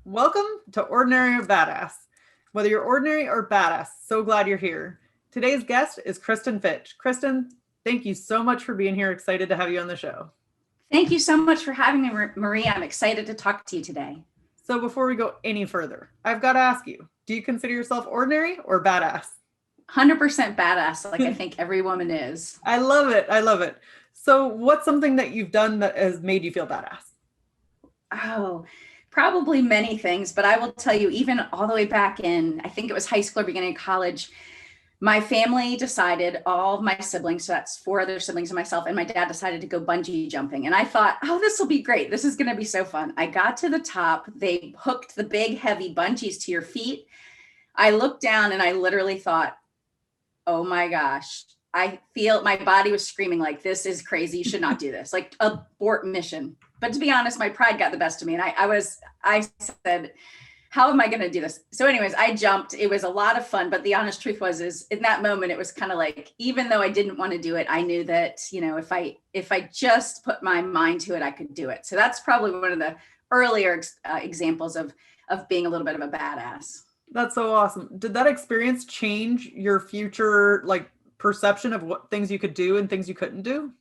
Welcome to Ordinary or Badass. Whether you're ordinary or badass, so glad you're here. Today's guest is Kristen Fitch. Kristen, thank you so much for being here. Excited to have you on the show. Thank you so much for having me, Marie. I'm excited to talk to you today. So before we go any further, I've got to ask you, do you consider yourself ordinary or badass? 100% badass, like I think every woman is. I love it. I love it. So what's something that you've done that has made you feel badass? Oh, probably many things, but I will tell you, even all the way back in, I think it was high school or beginning of college, my family decided, all of my siblings, so that's 4 other siblings and myself, and my dad decided to go bungee jumping. And I thought, oh, this will be great. This is going to be so fun. I got to the top. They hooked the big, heavy bungees to your feet. I looked down and I literally thought, oh my gosh, I feel my body was screaming like, this is crazy. You should not do this. Like, abort mission. But to be honest, my pride got the best of me. And I said, how am I going to do this? So anyways, I jumped. It was a lot of fun. But the honest truth is in that moment, it was kind of like, even though I didn't want to do it, I knew that, if I just put my mind to it, I could do it. So that's probably one of the earlier examples of being a little bit of a badass. That's so awesome. Did that experience change your future, perception of what things you could do and things you couldn't do?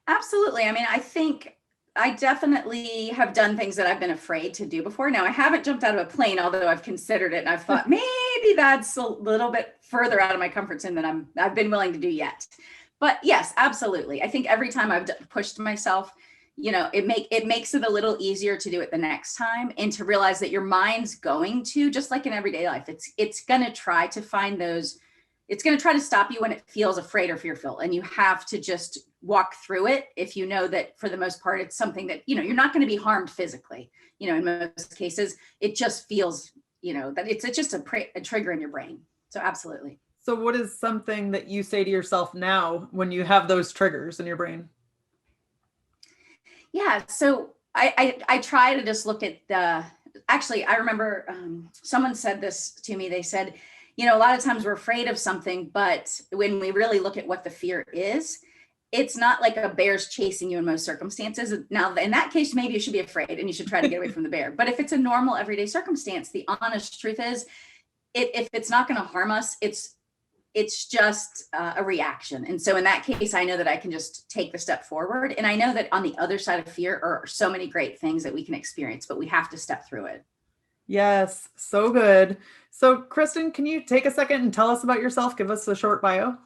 Absolutely. I mean, I think I definitely have done things that I've been afraid to do before. Now, I haven't jumped out of a plane, although I've considered it, and I've thought maybe that's a little bit further out of my comfort zone than I've been willing to do yet. But yes, absolutely. I think every time I've pushed myself, it makes it a little easier to do it the next time, and to realize that your mind's going to, just like in everyday life, it's going to try to find those. It's going to try to stop you when it feels afraid or fearful. And you have to just walk through it. If you know that for the most part, it's something that, you're not going to be harmed physically. In most cases, it just feels, that it's just a trigger in your brain. So absolutely. So what is something that you say to yourself now when you have those triggers in your brain? Yeah. So I try to just look at actually, I remember someone said this to me. They said, a lot of times we're afraid of something, but when we really look at what the fear is, it's not like a bear's chasing you in most circumstances. Now, in that case, maybe you should be afraid and you should try to get away from the bear. But if it's a normal everyday circumstance, the honest truth is, if it's not going to harm us, it's just a reaction. And so in that case, I know that I can just take the step forward. And I know that on the other side of fear are so many great things that we can experience, but we have to step through it. Yes, so good. So Kristen, can you take a second and tell us about yourself? Give us a short bio.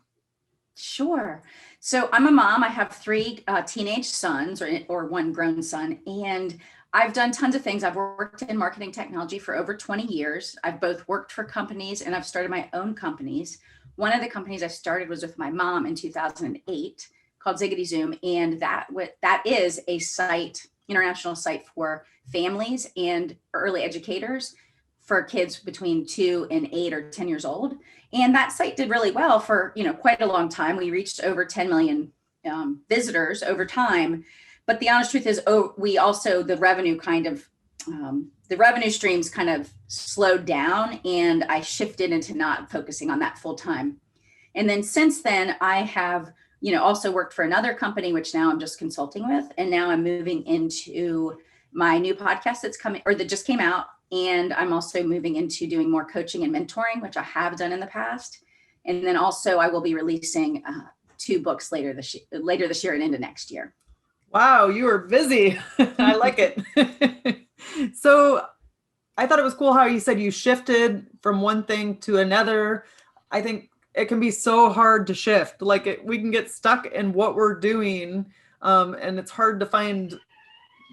Sure. So I'm a mom. I have 3 teenage sons or 1 grown son, and I've done tons of things. I've worked in marketing technology for over 20 years. I've both worked for companies and I've started my own companies. One of the companies I started was with my mom in 2008 called Ziggity Zoom. And that is a site, international site for families and early educators for kids between 2 and 8 or 10 years old. And that site did really well for, quite a long time. We reached over 10 million visitors over time. But the honest truth is, the revenue streams kind of slowed down, and I shifted into not focusing on that full time. And then since then, I have, also worked for another company, which now I'm just consulting with. And now I'm moving into my new podcast that's coming, or that just came out. And I'm also moving into doing more coaching and mentoring, which I have done in the past. And then also I will be releasing 2 books later this year and into next year. Wow, you are busy. I like it. So I thought it was cool how you said you shifted from one thing to another. I think it can be so hard to shift. We can get stuck in what we're doing, and it's hard to find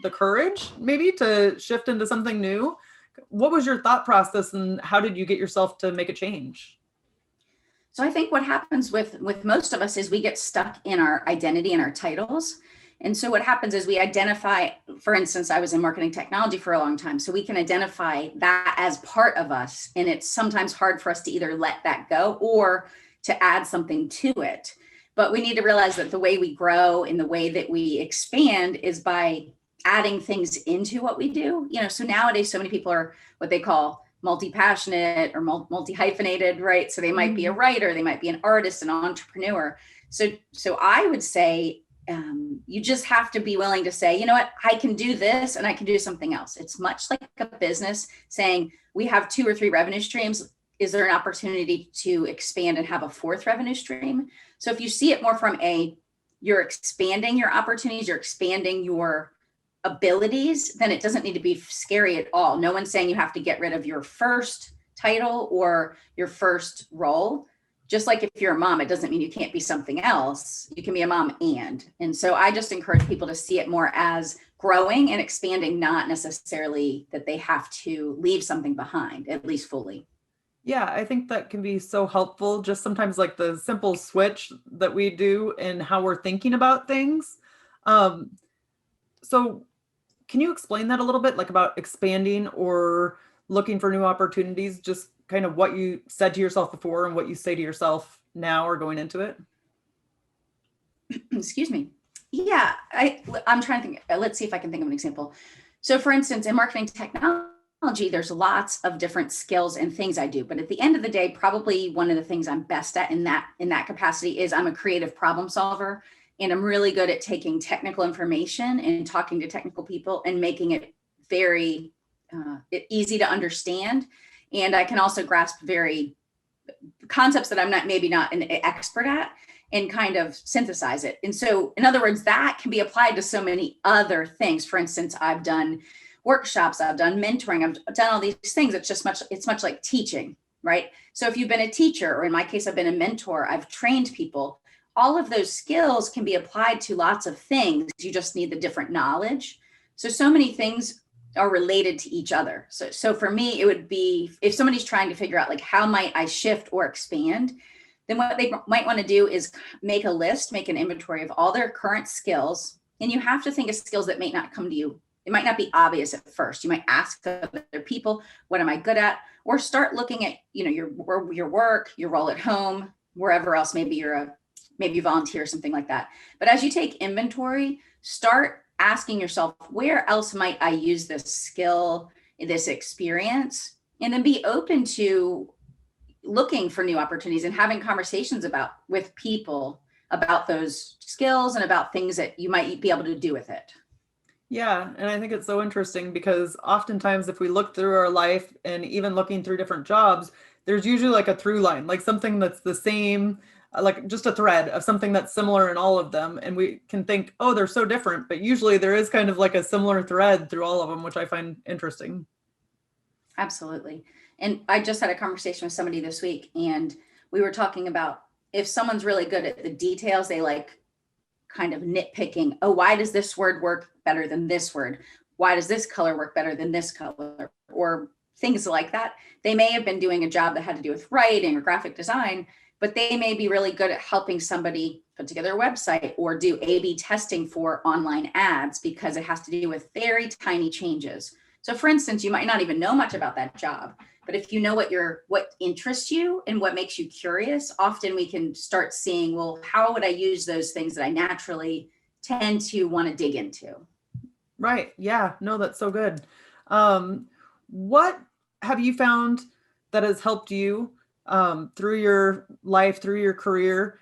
the courage maybe to shift into something new. What was your thought process, and how did you get yourself to make a change? So I think what happens with most of us is we get stuck in our identity and our titles. And so what happens is we identify, for instance, I was in marketing technology for a long time, so we can identify that as part of us. And it's sometimes hard for us to either let that go or to add something to it. But we need to realize that the way we grow and the way that we expand is by adding things into what we do. So nowadays, so many people are what they call multi-passionate or multi-hyphenated, right? So they might be a writer, they might be an artist, an entrepreneur. So I would say You just have to be willing to say, you know what, I can do this and I can do something else. It's much like a business saying we have 2 or 3 revenue streams. Is there an opportunity to expand and have a 4th revenue stream? So if you see it more from you're expanding your opportunities, you're expanding your abilities, then it doesn't need to be scary at all. No one's saying you have to get rid of your first title or your first role. Just like if you're a mom, it doesn't mean you can't be something else. You can be a mom and so I just encourage people to see it more as growing and expanding, not necessarily that they have to leave something behind, at least fully. Yeah, I think that can be so helpful. Just sometimes like the simple switch that we do in how we're thinking about things. Um, so can you explain that a little bit, like about expanding or looking for new opportunities, just kind of what you said to yourself before and what you say to yourself now or going into it? Excuse me. Yeah, I'm trying to think. Let's see if I can think of an example. So for instance, in marketing technology, there's lots of different skills and things I do. But at the end of the day, probably one of the things I'm best at in that capacity is I'm a creative problem solver. And I'm really good at taking technical information and talking to technical people and making it very easy to understand. And I can also grasp very concepts that I'm maybe not an expert at and kind of synthesize it. And so, in other words, that can be applied to so many other things. For instance, I've done workshops, I've done mentoring, I've done all these things. It's much like teaching, right? So if you've been a teacher, or in my case, I've been a mentor, I've trained people, all of those skills can be applied to lots of things. You just need the different knowledge. So many things are related to each other. So for me, it would be if somebody's trying to figure out like, how might I shift or expand? Then what they might want to do is make a list, make an inventory of all their current skills. And you have to think of skills that may not come to you. It might not be obvious at first. You might ask other people, what am I good at? Or start looking at, your work, your role at home, wherever else, maybe you volunteer, something like that. But as you take inventory, start asking yourself, where else might I use this skill, this experience? And then be open to looking for new opportunities and having conversations with people about those skills and about things that you might be able to do with it. Yeah, and I think it's so interesting because oftentimes if we look through our life and even looking through different jobs, there's usually like a through line, like something that's the same, like just a thread of something that's similar in all of them. And we can think, oh, they're so different, but usually there is kind of like a similar thread through all of them, which I find interesting. Absolutely. And I just had a conversation with somebody this week, and we were talking about if someone's really good at the details, they like kind of nitpicking. Oh, why does this word work better than this word? Why does this color work better than this color? Or things like that. They may have been doing a job that had to do with writing or graphic design, but they may be really good at helping somebody put together a website or do A/B testing for online ads because it has to do with very tiny changes. So for instance, you might not even know much about that job, but if you know what interests you and what makes you curious, often we can start seeing, well, how would I use those things that I naturally tend to want to dig into? Right. Yeah. No, that's so good. What have you found that has helped you through your life, through your career,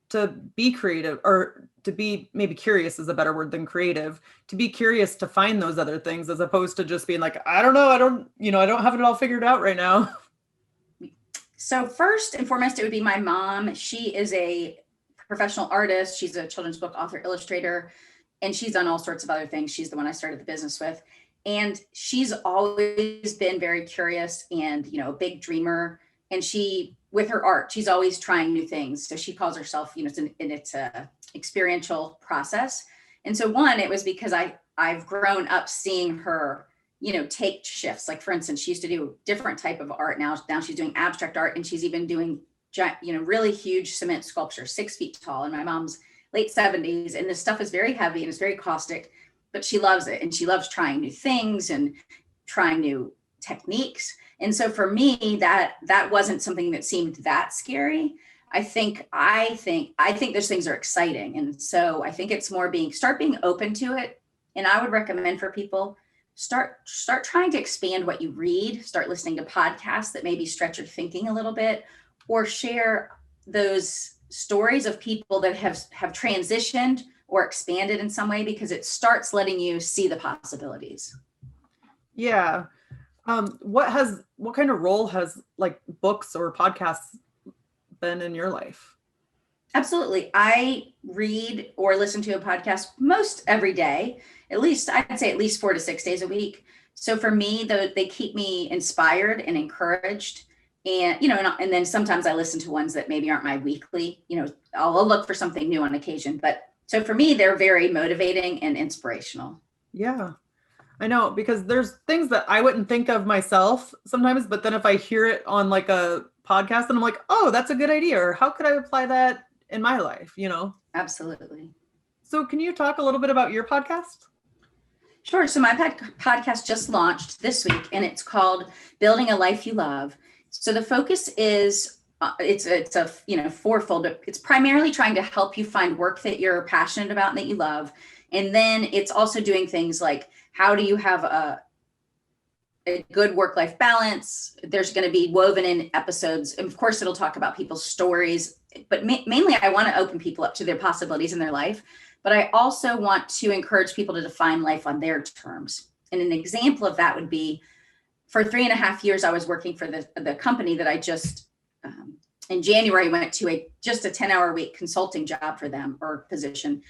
to be creative, or to be, maybe curious is a better word than creative, to be curious to find those other things as opposed to just being like, I don't know, I don't have it all figured out right now. So first and foremost, it would be my mom. She is a professional artist. She's a children's book author, illustrator, and she's done all sorts of other things. She's the one I started the business with. And she's always been very curious and, a big dreamer. And with her art, she's always trying new things. So she calls herself, it's a experiential process. And so it was because I've grown up seeing her, take shifts. Like for instance, she used to do different type of art. Now she's doing abstract art, and she's even doing, really huge cement sculpture, 6 feet tall. And my mom's late 70s. And this stuff is very heavy and it's very caustic, but she loves it. And she loves trying new things and trying new techniques. And so for me, that wasn't something that seemed that scary. I think those things are exciting. And so I think it's more start being open to it. And I would recommend for people, start trying to expand what you read, start listening to podcasts that maybe stretch your thinking a little bit, or share those stories of people that have transitioned or expand it in some way, because it starts letting you see the possibilities. Yeah. What kind of role has like books or podcasts been in your life? Absolutely. I read or listen to a podcast most every day, at least I'd say at least 4 to 6 days a week. So for me, they keep me inspired and encouraged. And, and then sometimes I listen to ones that maybe aren't my weekly, I'll look for something new on occasion. But so for me, they're very motivating and inspirational. Yeah, I know, because there's things that I wouldn't think of myself sometimes, but then if I hear it on like a podcast, then I'm like, oh, that's a good idea. Or how could I apply that in my life, Absolutely. So can you talk a little bit about your podcast? Sure. So my podcast just launched this week, and it's called Building a Life You Love. So the focus is it's a fourfold. It's primarily trying to help you find work that you're passionate about and that you love, and then it's also doing things like, how do you have a good work-life balance? There's going to be woven in episodes. And of course, it'll talk about people's stories, but mainly I want to open people up to their possibilities in their life. But I also want to encourage people to define life on their terms. And an example of that would be, for 3.5 years, I was working for the company that I just, in January, went to just a 10-hour week consulting job for them, or position.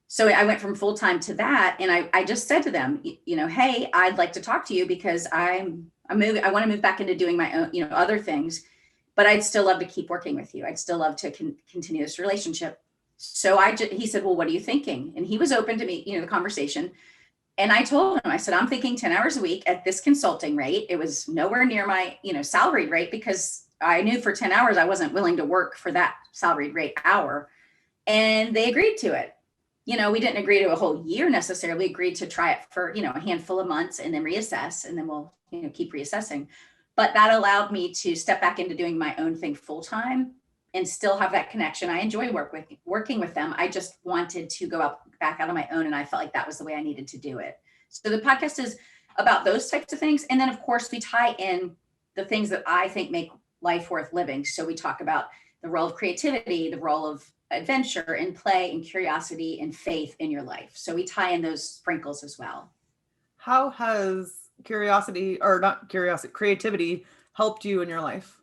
So I went from full-time to that. And I just said to them, hey, I'd like to talk to you because I want to move back into doing my own, other things, but I'd still love to keep working with you. I'd still love to continue this relationship. So he said, well, what are you thinking? And he was open to me, the conversation. And I told him, I said, I'm thinking 10 hours a week at this consulting rate. It was nowhere near my, salaried rate, because I knew for 10 hours, I wasn't willing to work for that salaried rate hour. And they agreed to it. We didn't agree to a whole year necessarily. We agreed to try it for, a handful of months and then reassess, and then we'll, keep reassessing. But that allowed me to step back into doing my own thing full time and still have that connection. I enjoy working with them. I just wanted to go back out on my own, and I felt like that was the way I needed to do it. So the podcast is about those types of things. And then of course we tie in the things that I think make life worth living. So we talk about the role of creativity, the role of adventure and play and curiosity and faith in your life. So we tie in those sprinkles as well. How has creativity helped you in your life?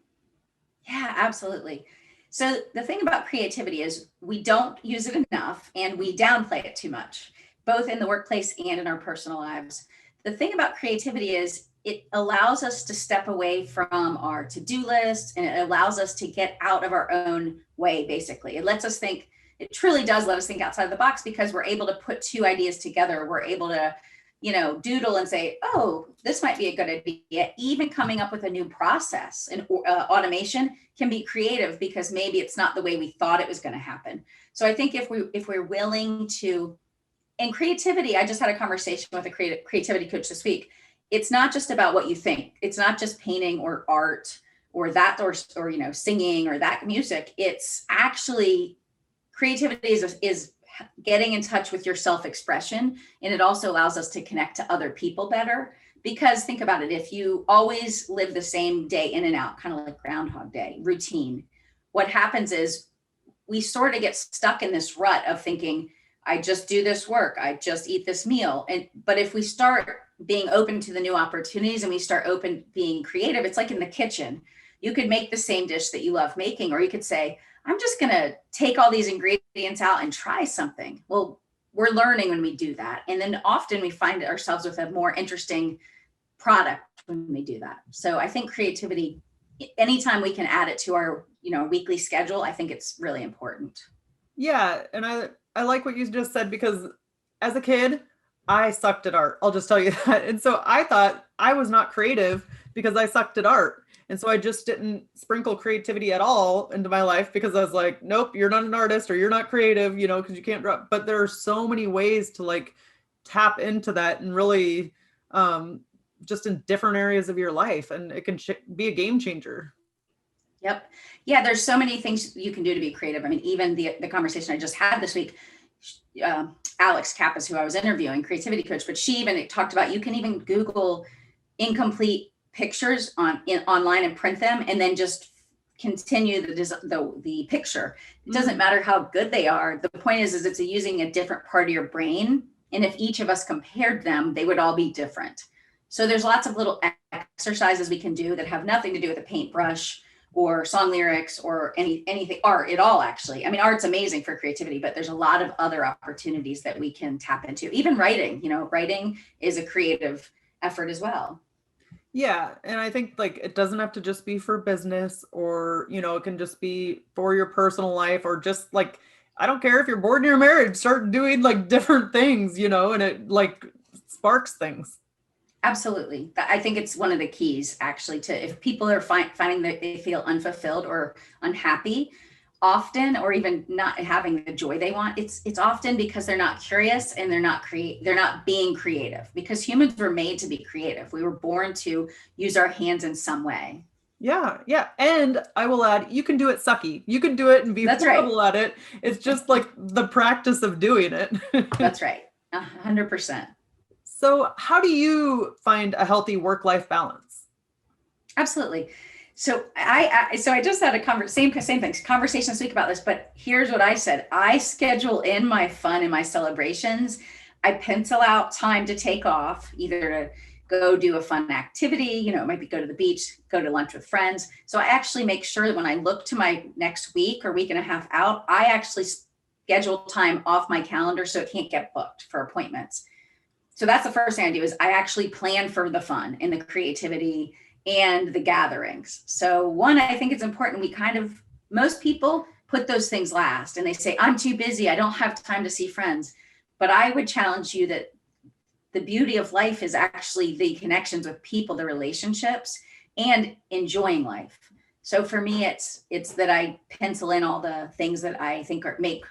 Yeah, absolutely. So the thing about creativity is we don't use it enough, and we downplay it too much, both in the workplace and in our personal lives. The thing about creativity is it allows us to step away from our to-do list, and it allows us to get out of our own way, basically. It lets us think, it truly does let us think outside the box, because we're able to put two ideas together. We're able to, doodle and say, oh, this might be a good idea. Even coming up with a new process and automation can be creative, because maybe it's not the way we thought it was going to happen. So I think if we're willing to, and creativity, I just had a conversation with a creativity coach this week. It's not just about what you think. It's not just painting or art or that, or singing or that music. It's actually, creativity is getting in touch with your self-expression. And it also allows us to connect to other people better. Because think about it, if you always live the same day in and out, kind of like Groundhog Day, routine, what happens is we sort of get stuck in this rut of thinking, I just do this work, I just eat this meal. But if we start being open to the new opportunities, and we start being creative, it's like in the kitchen. You could make the same dish that you love making, or you could say, I'm just going to take all these ingredients out and try something. Well, we're learning when we do that. And then often we find ourselves with a more interesting product when we do that. So I think creativity, anytime we can add it to our, weekly schedule, I think it's really important. Yeah. And I like what you just said, because as a kid, I sucked at art. I'll just tell you that. And so I thought I was not creative because I sucked at art. And so I just didn't sprinkle creativity at all into my life, because I was like, nope, you're not an artist, or you're not creative, because you can't draw. But there are so many ways to like tap into that, and really just in different areas of your life. And it can be a game changer. Yep. Yeah, there's so many things you can do to be creative. I mean, even the conversation I just had this week, Alex Kappas, who I was interviewing, creativity coach, but she even talked about, you can even Google incomplete pictures online and print them, and then just continue the picture. It doesn't matter how good they are. The point is it's using a different part of your brain. And if each of us compared them, they would all be different. So there's lots of little exercises we can do that have nothing to do with a paintbrush or song lyrics or anything art at all, actually. I mean, art's amazing for creativity, but there's a lot of other opportunities that we can tap into. Even writing, writing is a creative effort as well. Yeah. And I think like it doesn't have to just be for business or, it can just be for your personal life or just like, I don't care if you're bored in your marriage, start doing like different things, and it like sparks things. Absolutely. I think it's one of the keys actually to if people are finding that they feel unfulfilled or unhappy often, or even not having the joy they want, it's often because they're not curious and they're not being creative, because humans were made to be creative. We were born to use our hands in some way. Yeah, yeah. And I will add, you can do it sucky. You can do it and be horrible at it. It's just like the practice of doing it. That's right. 100%. So how do you find a healthy work-life balance? Absolutely. So I just had a same things, conversation this week about this, but here's what I said. I schedule in my fun and my celebrations. I pencil out time to take off, either to go do a fun activity, it might be go to the beach, go to lunch with friends. So I actually make sure that when I look to my next week or week and a half out, I actually schedule time off my calendar so it can't get booked for appointments. So that's the first thing I do is I actually plan for the fun and the creativity and the gatherings. So one, I think it's important. Most people put those things last and they say, I'm too busy. I don't have time to see friends. But I would challenge you that the beauty of life is actually the connections with people, the relationships, and enjoying life. So for me, it's that I pencil in all the things that I think make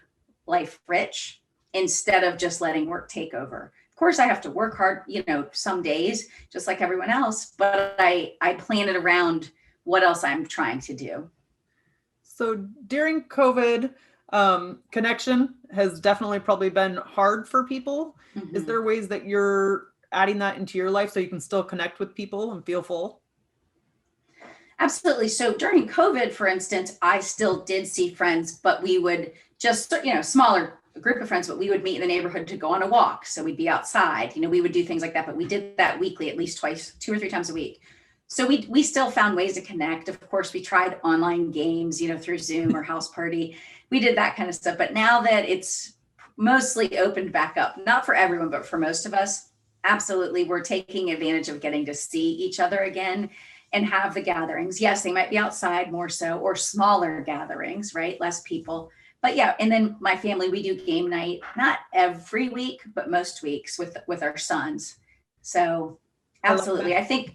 life rich instead of just letting work take over. Of course, I have to work hard, some days, just like everyone else, but I plan it around what else I'm trying to do. So during COVID, connection has definitely probably been hard for people. Mm-hmm. Is there ways that you're adding that into your life so you can still connect with people and feel full? Absolutely. So during COVID, for instance, I still did see friends, but we would just, smaller group of friends, but we would meet in the neighborhood to go on a walk. So we'd be outside, we would do things like that, but we did that weekly, at least 2 or 3 times a week. So we still found ways to connect. Of course, we tried online games, through Zoom or House Party. We did that kind of stuff. But now that it's mostly opened back up, not for everyone, but for most of us, absolutely, we're taking advantage of getting to see each other again and have the gatherings. Yes, they might be outside more so, or smaller gatherings, right? Less people. But yeah, and then my family, we do game night, not every week, but most weeks with our sons. So absolutely. I think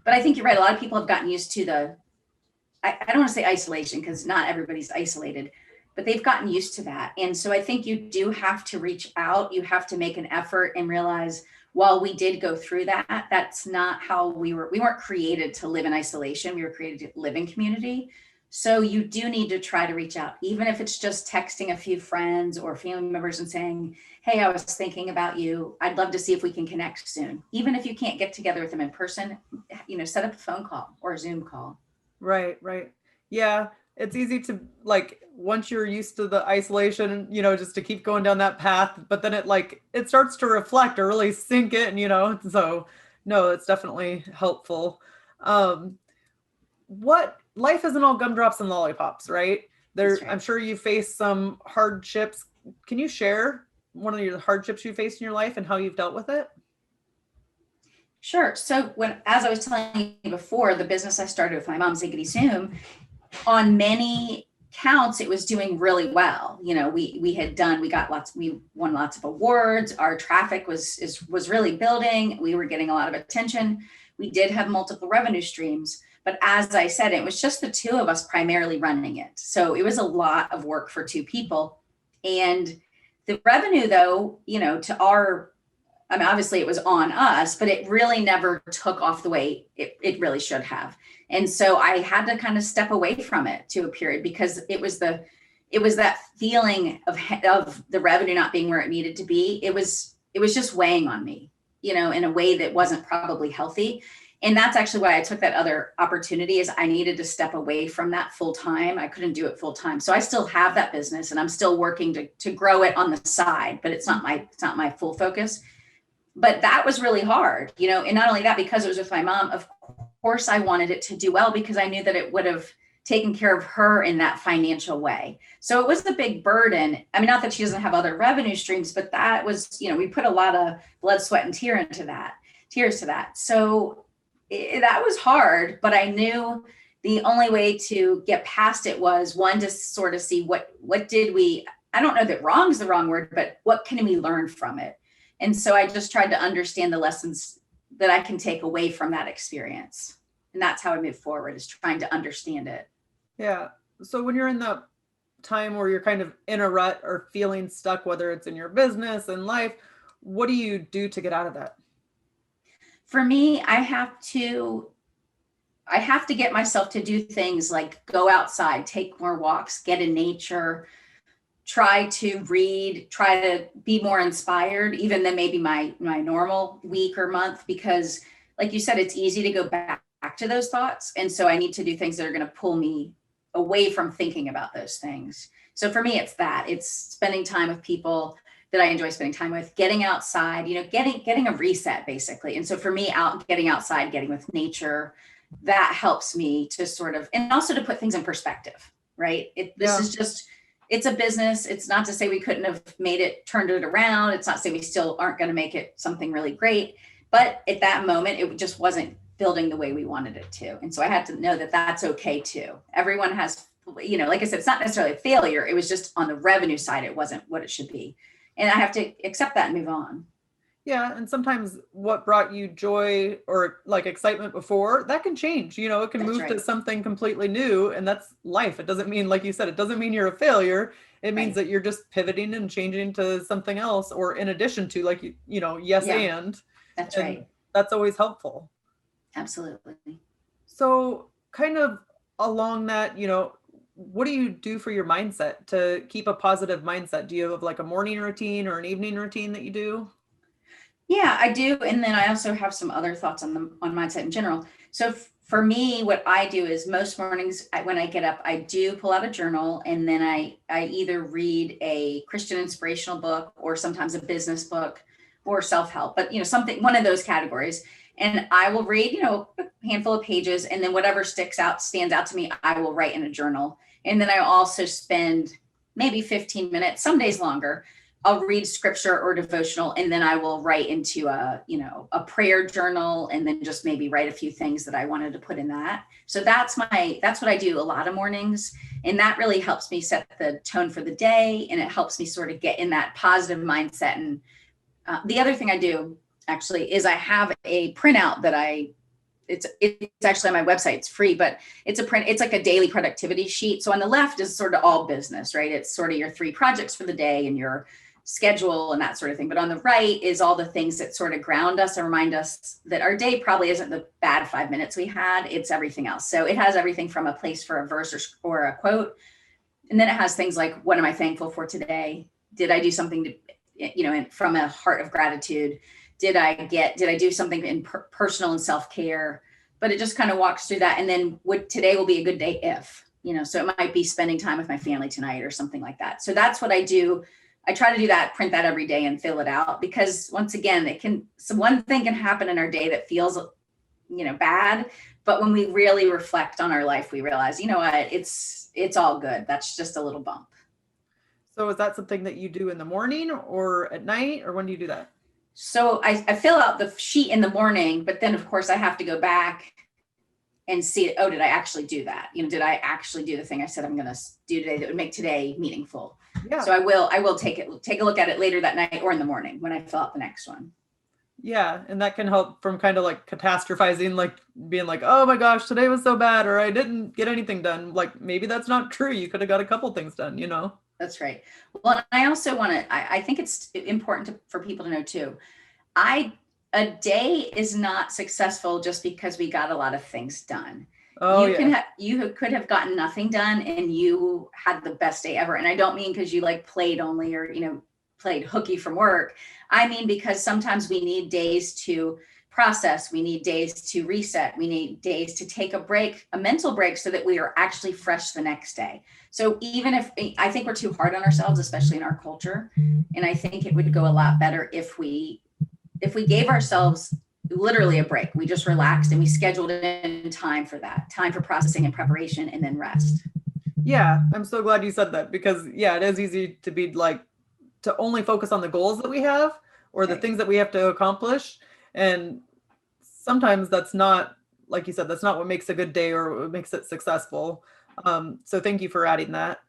you're right. A lot of people have gotten used to I don't want to say isolation because not everybody's isolated, but they've gotten used to that. And so I think you do have to reach out. You have to make an effort and realize while we did go through that, that's not how we weren't created to live in isolation. We were created to live in community. So you do need to try to reach out, even if it's just texting a few friends or family members and saying, hey, I was thinking about you. I'd love to see if we can connect soon. Even if you can't get together with them in person, set up a phone call or a Zoom call. Right. Yeah. It's easy to once you're used to the isolation, just to keep going down that path, but then it starts to reflect or really sink in, so no, it's definitely helpful. What life isn't all gumdrops and lollipops, right? Right. I'm sure you faced some hardships. Can you share one of your hardships you faced in your life and how you've dealt with it? Sure. So as I was telling you before, the business I started with my mom, Ziggity Zoom, on many counts, it was doing really well. We won lots of awards. Our traffic was really building. We were getting a lot of attention. We did have multiple revenue streams. But as I said, it was just the two of us primarily running it. So it was a lot of work for 2 people. And the revenue, though, obviously it was on us, but it really never took off the way it really should have. And so I had to kind of step away from it to a period because it was that feeling of the revenue not being where it needed to be. It was just weighing on me, in a way that wasn't probably healthy. And that's actually why I took that other opportunity, is I needed to step away from that full time. I couldn't do it full time. So I still have that business and I'm still working to grow it on the side, but it's not my full focus. But that was really hard, and not only that, because it was with my mom, of course I wanted it to do well, because I knew that it would have taken care of her in that financial way. So it was the big burden. I mean, not that she doesn't have other revenue streams, but that was, we put a lot of blood, sweat, and tears to that. So that was hard, but I knew the only way to get past it was, one, to sort of see what did we, I don't know that wrong is the wrong word, but what can we learn from it? And so I just tried to understand the lessons that I can take away from that experience. And that's how I move forward, is trying to understand it. Yeah. So when you're in the time where you're kind of in a rut or feeling stuck, whether it's in your business and life, what do you do to get out of that? For me, I have to get myself to do things like go outside, take more walks, get in nature, try to read, try to be more inspired, even than maybe my normal week or month, because like you said, it's easy to go back to those thoughts. And so I need to do things that are going to pull me away from thinking about those things. So for me, it's spending time with people that I enjoy spending time with, getting outside, getting a reset basically. And so for me, getting outside, getting with nature, that helps me to sort of, and also to put things in perspective, right? It's a business. It's not to say we couldn't have turned it around. It's not to say we still aren't going to make it something really great, but at that moment, it just wasn't building the way we wanted it to. And so I had to know that that's okay too. Everyone has, like I said, it's not necessarily a failure. It was just on the revenue side, it wasn't what it should be. And I have to accept that and move on. Yeah. And sometimes what brought you joy or like excitement before, that can change. It can That's move right. to something completely new. And that's life. It doesn't mean, like you said, it doesn't mean you're a failure. It means Right. that you're just pivoting and changing to something else, or in addition to, like, yes, Yeah, and. that's And right. that's always helpful. Absolutely. So kind of along that, what do you do for your mindset to keep a positive mindset? Do you have like a morning routine or an evening routine that you do? Yeah, I do. And then I also have some other thoughts on mindset in general. So for me, what I do is most mornings when I get up, I do pull out a journal, and then I either read a Christian inspirational book, or sometimes a business book, or self-help, but something, one of those categories. And I will read, a handful of pages, and then whatever stands out to me, I will write in a journal. And then I also spend maybe 15 minutes, some days longer, I'll read scripture or devotional, and then I will write into a prayer journal, and then just maybe write a few things that I wanted to put in that. So that's what I do a lot of mornings. And that really helps me set the tone for the day. And it helps me sort of get in that positive mindset. And the other thing I do actually is I have a printout that it's actually on my website. It's free, but it's like a daily productivity sheet. So on the left is sort of all business, right? It's sort of your 3 projects for the day and your schedule and that sort of thing. But on the right is all the things that sort of ground us and remind us that our day probably isn't the bad 5 minutes we had. It's everything else. So it has everything from a place for a verse or a quote. And then it has things like, what am I thankful for today? Did I do something from a heart of gratitude? Did I do something in personal and self-care? But it just kind of walks through that. And then today will be a good day if, so it might be spending time with my family tonight or something like that. So that's what I do. I try to do that, print that every day and fill it out, because once again, one thing can happen in our day that feels, bad. But when we really reflect on our life, we realize, what, it's all good. That's just a little bump. So is that something that you do in the morning or at night, or when do you do that? So I fill out the sheet in the morning, but then of course I have to go back and see, oh, did I actually do that? Did I actually do the thing I said I'm going to do today that would make today meaningful? Yeah. So I will take a look at it later that night or in the morning when I fill out the next one. Yeah. And that can help from kind of like catastrophizing, like being like, oh my gosh, today was so bad, or I didn't get anything done. Like maybe that's not true. You could have got a couple things done, That's right. Well, I also I think it's important for people to know too. A day is not successful just because we got a lot of things done. Oh, you could have gotten nothing done and you had the best day ever. And I don't mean because you like played only or, played hooky from work. I mean, because sometimes we need days to process. We need days to reset. We need days to take a break, a mental break, so that we are actually fresh the next day. So even if I think we're too hard on ourselves, especially in our culture, and I think it would go a lot better if we gave ourselves literally a break. We just relaxed and we scheduled in time for that, time for processing and preparation, and then rest. Yeah, I'm so glad you said that, because yeah, it is easy to be like, to only focus on the goals that we have or the Right. things that we have to accomplish. And sometimes that's not, like you said, that's not what makes a good day or what makes it successful. So thank you for adding that.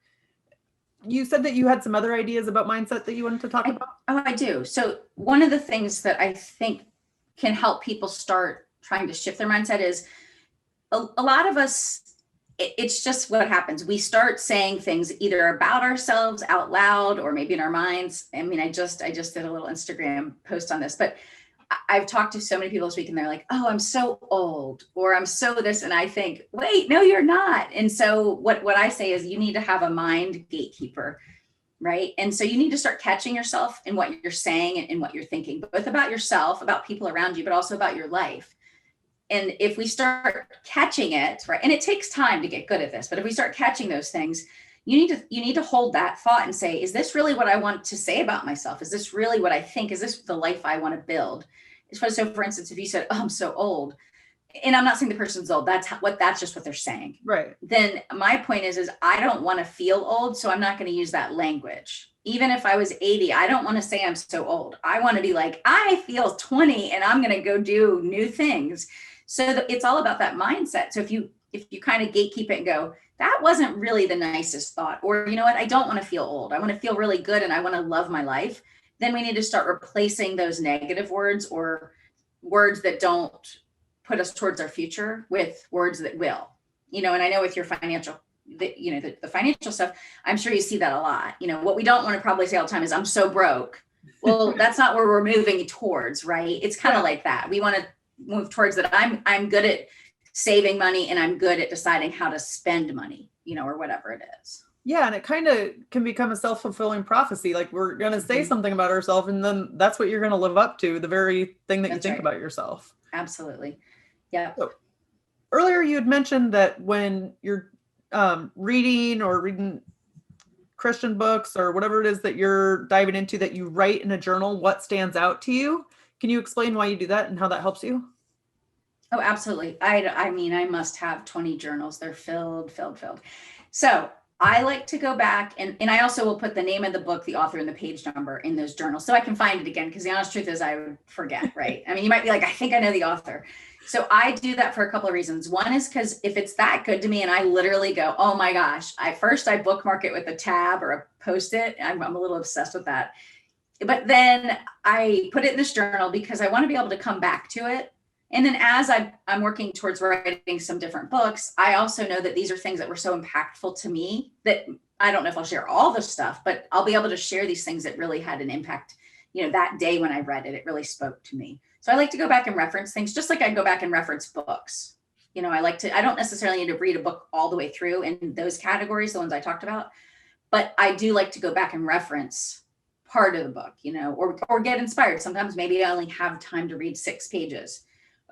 You said that you had some other ideas about mindset that you wanted to talk about. I do. So one of the things that I think can help people start trying to shift their mindset is a lot of us, it's just what happens. We start saying things either about ourselves out loud or maybe in our minds. I mean, I just did a little Instagram post on this, but I've talked to so many people this week and they're like, oh, I'm so old, or I'm so this. And I think, wait, no, you're not. And so what I say is you need to have a mind gatekeeper, right? And so you need to start catching yourself in what you're saying and what you're thinking, both about yourself, about people around you, but also about your life. And if we start catching it, right, and it takes time to get good at this, but if we start catching those things, you need to hold that thought and say, is this really what I want to say about myself? Is this really what I think? Is this the life I want to build? So for instance, if you said, oh, I'm so old, and I'm not saying the person's old, that's just what they're saying. Right. Then my point is I don't want to feel old, so I'm not going to use that language. Even if I was 80, I don't want to say I'm so old. I want to be like, I feel 20 and I'm going to go do new things. So it's all about that mindset. So if you kind of gatekeep it and go, that wasn't really the nicest thought, or you know what, I don't want to feel old. I want to feel really good and I want to love my life. Then we need to start replacing those negative words or words that don't put us towards our future with words that will, and I know with your financial, the financial stuff, I'm sure you see that a lot. What we don't want to probably say all the time is I'm so broke. Well, that's not where we're moving towards, right? It's kind of like that. We want to move towards that. I'm good at saving money and I'm good at deciding how to spend money, or whatever it is. Yeah, and it kind of can become a self-fulfilling prophecy. Like we're going to say something about ourselves and then that's what you're going to live up to, the very thing that you think about yourself. Absolutely. Yeah. So, earlier you had mentioned that when you're reading Christian books or whatever it is that you're diving into, that you write in a journal what stands out to you. Can you explain why you do that and how that helps you? Oh, absolutely. I mean, I must have 20 journals. They're filled. So I like to go back and I also will put the name of the book, the author, and the page number in those journals so I can find it again, because the honest truth is I would forget, right? I mean, you might be like, I think I know the author. So I do that for a couple of reasons. One is because if it's that good to me and I literally go, oh my gosh, I bookmark it with a tab or a Post-it. I'm a little obsessed with that. But then I put it in this journal because I want to be able to come back to it. And then as I'm working towards writing some different books, I also know that these are things that were so impactful to me that I don't know if I'll share all the stuff, but I'll be able to share these things that really had an impact. That day when I read it, it really spoke to me. So I like to go back and reference things, just like I go back and reference books. I don't necessarily need to read a book all the way through in those categories, the ones I talked about, but I do like to go back and reference part of the book, or get inspired. Sometimes maybe I only have time to read 6 pages.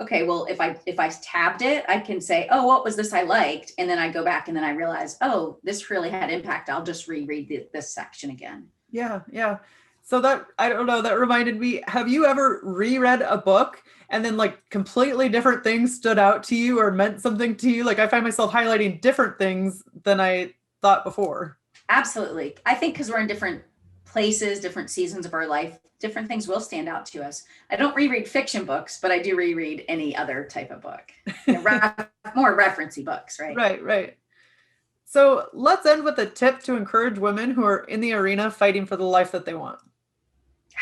Okay, well, if I tabbed it, I can say, oh, what was this I liked? And then I go back and then I realize, oh, this really had impact. I'll just reread this section again. Yeah. So that, I don't know, that reminded me, have you ever reread a book and then like completely different things stood out to you or meant something to you? Like I find myself highlighting different things than I thought before. Absolutely. I think because we're in different places, different seasons of our life, different things will stand out to us. I don't reread fiction books, but I do reread any other type of book, more referencey books, right? Right. So let's end with a tip to encourage women who are in the arena fighting for the life that they want.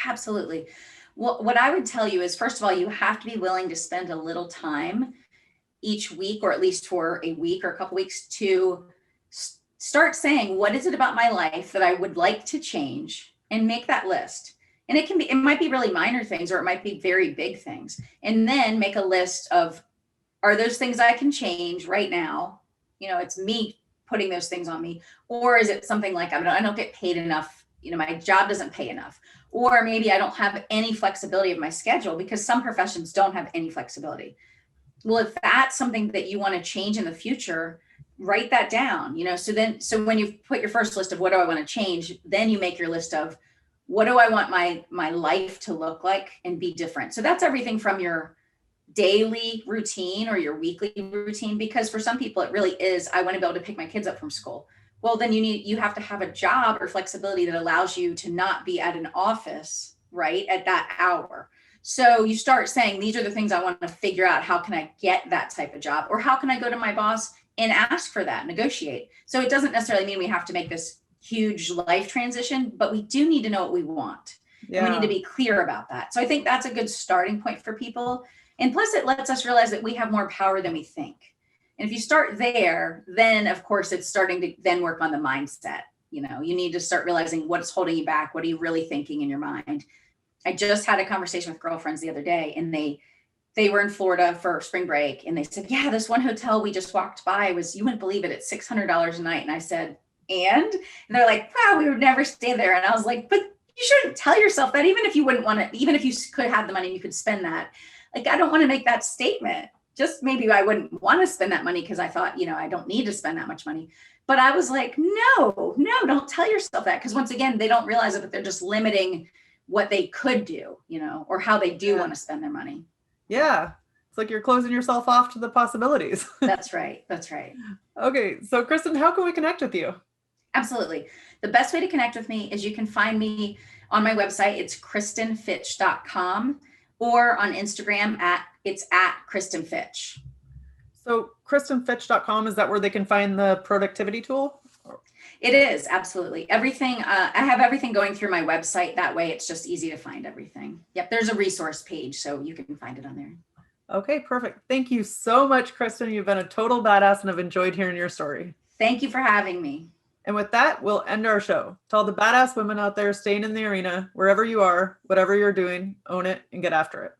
Absolutely. Well, what I would tell you is, first of all, you have to be willing to spend a little time each week, or at least for a week or a couple weeks, to start saying, what is it about my life that I would like to change, and make that list. And it might be really minor things, or it might be very big things. And then make a list of, are those things I can change right now? It's me putting those things on me. Or is it something like, I don't get paid enough, my job doesn't pay enough, Or maybe I don't have any flexibility of my schedule, because some professions don't have any flexibility. Well, if that's something that you want to change in the future, write that down, so when you put your first list of what do I want to change, then you make your list of what do I want my life to look like and be different. So that's everything from your daily routine or your weekly routine, because for some people it really is, I want to be able to pick my kids up from school. Well, then you have to have a job or flexibility that allows you to not be at an office right at that hour. So you start saying, these are the things I want to figure out. How can I get that type of job? Or how can I go to my boss and ask for that, negotiate? So it doesn't necessarily mean we have to make this huge life transition, but we do need to know what we want. Yeah. And we need to be clear about that. So I think that's a good starting point for people. And plus it lets us realize that we have more power than we think. And if you start there, then of course it's starting to then work on the mindset. You need to start realizing what's holding you back. What are you really thinking in your mind? I just had a conversation with girlfriends the other day, and they were in Florida for spring break, and they said, yeah, this one hotel we just walked by was, you wouldn't believe it, it's $600 a night. And I said, and they're like, wow, we would never stay there. And I was like, but you shouldn't tell yourself that, even if you wouldn't want to, even if you could have the money and you could spend that. Like, I don't want to make that statement. Just maybe I wouldn't want to spend that money because I thought, I don't need to spend that much money. But I was like, no, don't tell yourself that. Because once again, they don't realize it, but they're just limiting what they could do, or how they do want to spend their money. Yeah. It's like you're closing yourself off to the possibilities. That's right. Okay. So Kristen, how can we connect with you? Absolutely. The best way to connect with me is you can find me on my website. It's KristenFitch.com, or on Instagram it's at KristenFitch. So KristenFitch.com, is that where they can find the productivity tool? It is, absolutely. Everything, I have everything going through my website. That way it's just easy to find everything. Yep, there's a resource page, so you can find it on there. Okay, perfect. Thank you so much, Kristen. You've been a total badass, and I've enjoyed hearing your story. Thank you for having me. And with that, we'll end our show. To all the badass women out there staying in the arena, wherever you are, whatever you're doing, own it and get after it.